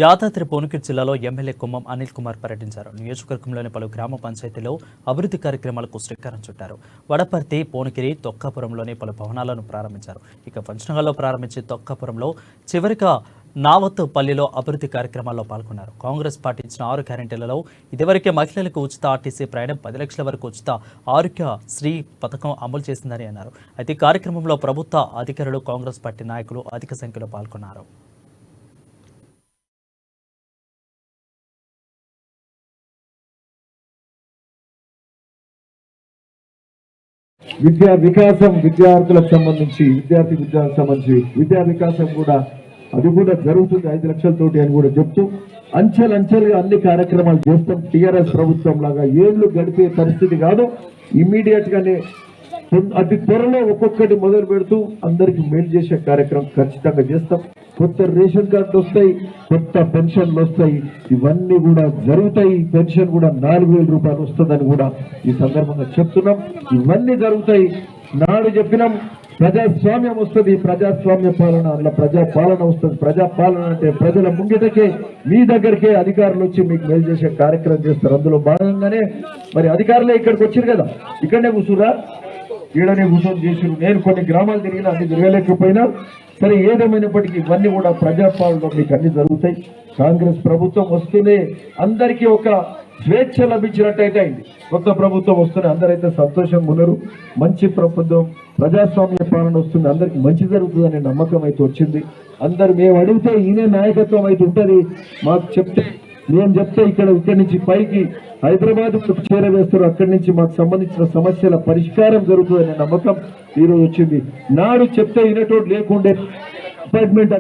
యాదాద్రి భువనగిరి జిల్లాలో ఎమ్మెల్యే కుమ్మం అనిల్ కుమార్ పర్యటించారు. నియోజకవర్గంలోని పలు గ్రామ పంచాయతీలో అభివృద్ధి కార్యక్రమాలకు శ్రీకారం చుట్టారు. వడపర్తి, భువనగిరి, తొక్కాపురంలోని పలు భవనాలను ప్రారంభించారు. ఇక పంచనగర్లో ప్రారంభించి తొక్కాపురంలో చివరిగా నావత్తుపల్లిలో అభివృద్ధి కార్యక్రమాల్లో పాల్గొన్నారు. కాంగ్రెస్ పార్టీ ఇచ్చిన 6 గ్యారెంటీలలో ఇదివరకే మహిళలకు ఉచిత ఆర్టీసీ ప్రయాణం, 10 లక్షల వరకు ఉచిత ఆరోగ్యశ్రీ పథకం అమలు చేసిందని అన్నారు. అయితే కార్యక్రమంలో ప్రభుత్వ అధికారులు, కాంగ్రెస్ పార్టీ నాయకులు అధిక సంఖ్యలో పాల్గొన్నారు. విద్యా వికాసం, విద్యార్థులకు సంబంధించి విద్యార్థులకు సంబంధించి విద్యా వికాసం కూడా అది కూడా జరుగుతుంది 5 లక్షలతోటి అని కూడా చెప్తూ అంచెలంచెలుగా అన్ని కార్యక్రమాలు చేస్తాం. టీఆర్ఎస్ ప్రభుత్వం లాగా ఏళ్లు గడిపే పరిస్థితి కాదు. ఇమ్మీడియట్ గానే అతి త్వరలో ఒక్కొక్కటి మొదలు పెడుతూ అందరికి మేలు చేసే కార్యక్రమం ఖచ్చితంగా చేస్తాం. కొత్త రేషన్ కార్డులు వస్తాయి, కొత్త పెన్షన్లు వస్తాయి, ఇవన్నీ కూడా జరుగుతాయి. పెన్షన్ కూడా 4,000 రూపాయలు వస్తుందని కూడా ఈ సందర్భంగా చెప్తున్నాం. ఇవన్నీ జరుగుతాయి. నాడు చెప్పినాం ప్రజాస్వామ్యం వస్తుంది, ప్రజాస్వామ్య పాలన, అలా ప్రజాపాలన వస్తుంది. ప్రజాపాలన అంటే ప్రజల ముంగిటకే, మీ దగ్గరికే అధికారులు వచ్చి మీకు మేలు చేసే కార్యక్రమం చేస్తారు. అందులో భాగంగానే మరి అధికారులే ఇక్కడికి వచ్చారు కదా, ఇక్కడనే కూర్చురా, ఈడనే కూర్చొని చేసారు. నేను కొన్ని గ్రామాలు తిరిగినా, అన్ని తిరగలేకపోయినా సరే, ఏదేమైనప్పటికీ ఇవన్నీ కూడా ప్రజాపాలనలో మీకు అన్ని జరుగుతాయి. కాంగ్రెస్ ప్రభుత్వం వస్తూనే అందరికీ ఒక స్వేచ్ఛ లభించినట్టయితే అయింది. కొత్త ప్రభుత్వం వస్తూనే అందరైతే సంతోషంగా ఉన్నారు. మంచి ప్రభుత్వం, ప్రజాస్వామ్య పాలన వస్తుంది, అందరికి మంచి జరుగుతుందనే నమ్మకం అయితే వచ్చింది. అందరు మేము అడిగితే ఈయనే నాయకత్వం అయితే ఉంటుంది, మాకు చెప్తే నేను చెప్తే ఇక్కడి నుంచి పైకి హైదరాబాద్ చేరవేస్తారు. అక్కడి నుంచి మాకు సంబంధించిన సమస్యల పరిష్కారం జరుగుతుందనే నమ్మకం ఈరోజు వచ్చింది. నాడు చెప్తే వినేటోడు లేకుండే అపాయింట్మెంట్